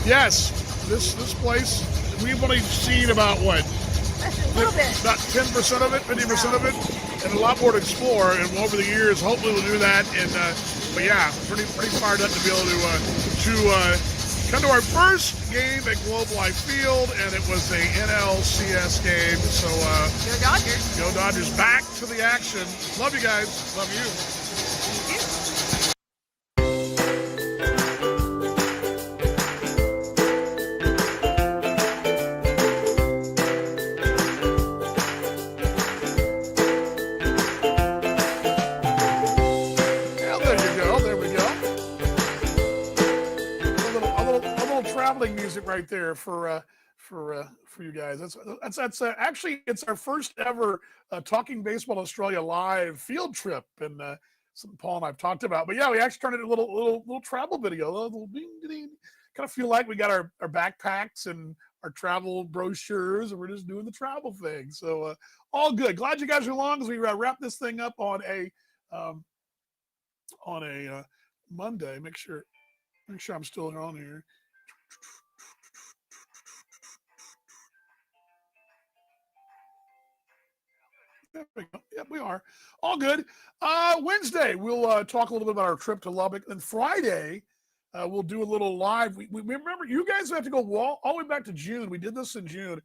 Speaker 1: yes, this place, we've only seen about what?
Speaker 4: A little bit.
Speaker 1: About 10% of it, 50% of it, and a lot more to explore. And over the years, hopefully we'll do that. And but yeah, pretty fired up to be able to come to our first game at Globe Life Field, and it was a NLCS game. So
Speaker 5: Go Dodgers.
Speaker 1: go Dodgers! Back to the action. Love you guys. Love you. Music right there for you guys. That's actually it's our first ever Talking Baseball Australia live field trip, and something Paul and I've talked about. But yeah, we actually turned it into a little travel video. A little kind of feel like we got our backpacks and our travel brochures, and we're just doing the travel thing. So all good. Glad you guys are along as we wrap this thing up on a Monday. Make sure I'm still on here. There we go. Yep, we are. All good. Wednesday, we'll talk a little bit about our trip to Lubbock. And Friday, we'll do a little live. We remember, you guys have to go all the way back to June. We did this in June.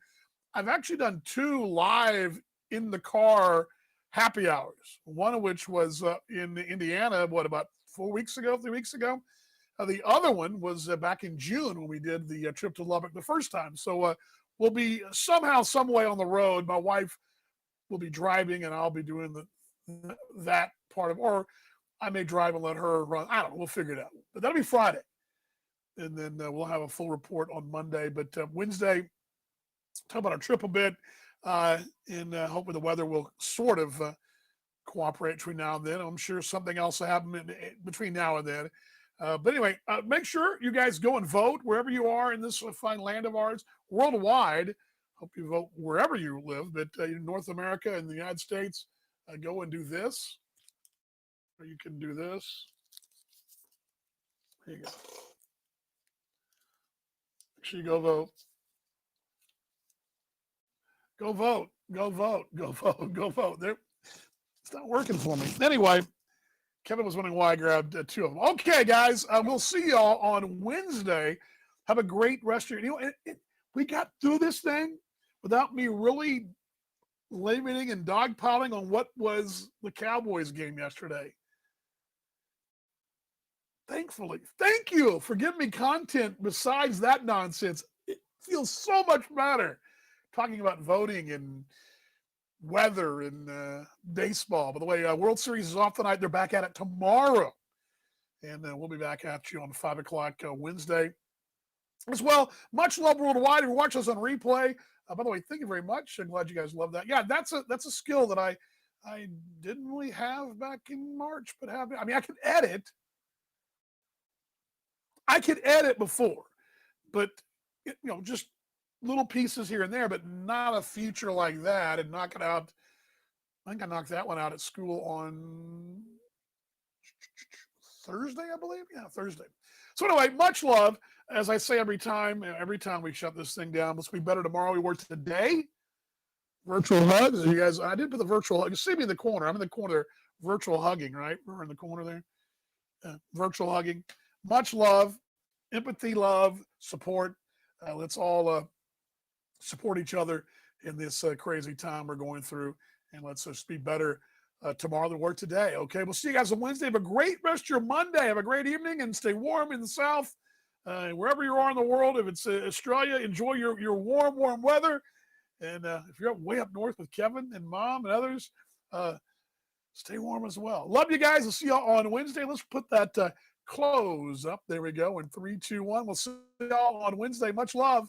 Speaker 1: I've actually done 2 live in the car happy hours, one of which was in Indiana, about 3 weeks ago? The other one was back in June when we did the trip to Lubbock the first time. So we'll be somehow, some way on the road. My wife will be driving and I'll be doing that part of, or I may drive and let her run. I don't know. We'll figure it out. But that'll be Friday. And then we'll have a full report on Monday. But Wednesday, talk about our trip a bit. And hopefully the weather will sort of cooperate between now and then. I'm sure something else will happen between now and then. But anyway, make sure you guys go and vote wherever you are in this fine land of ours worldwide. Hope you vote wherever you live, but in North America and the United States, go and do this. Or you can do this. There you go. Make sure you go vote. Go vote. Go vote. Go vote. Go vote. There, it's not working for me. Anyway, Kevin was wondering why I grabbed 2 of them. Okay, guys, we'll see y'all on Wednesday. Have a great rest of your. We got through this thing without me really lamenting and dogpiling on what was the Cowboys game yesterday. Thankfully, thank you for giving me content besides that nonsense. It feels so much better talking about voting and weather and baseball. By the way, World Series is off tonight. They're back at it tomorrow. And we'll be back at you on 5 o'clock Wednesday as well. Much love worldwide. If you watch us on replay, by the way, thank you very much. I'm glad you guys love that. Yeah, that's a skill that I didn't really have back in March, but I mean, I could edit before, but just little pieces here and there, but not a feature like that and knock it out. I think I knocked that one out at school on Thursday, I believe. Yeah, Thursday. So anyway, much love. As I say every time we shut this thing down, let's be better tomorrow. We were today. Virtual hugs. You guys, I did put the virtual hug. You see me in the corner. I'm in the corner, virtual hugging, right? We're in the corner there. Virtual hugging. Much love, empathy, love, support. Let's all support each other in this crazy time we're going through. And let's just be better tomorrow than we're today. Okay, we'll see you guys on Wednesday. Have a great rest of your Monday. Have a great evening and stay warm in the South. Wherever you are in the world, if it's Australia, enjoy your warm weather. And if you're way up north with Kevin and Mom and others, stay warm as well. Love you guys. We'll see y'all on Wednesday. Let's put that close up. There we go. In 3, 2, 1. We'll see y'all on Wednesday. Much love.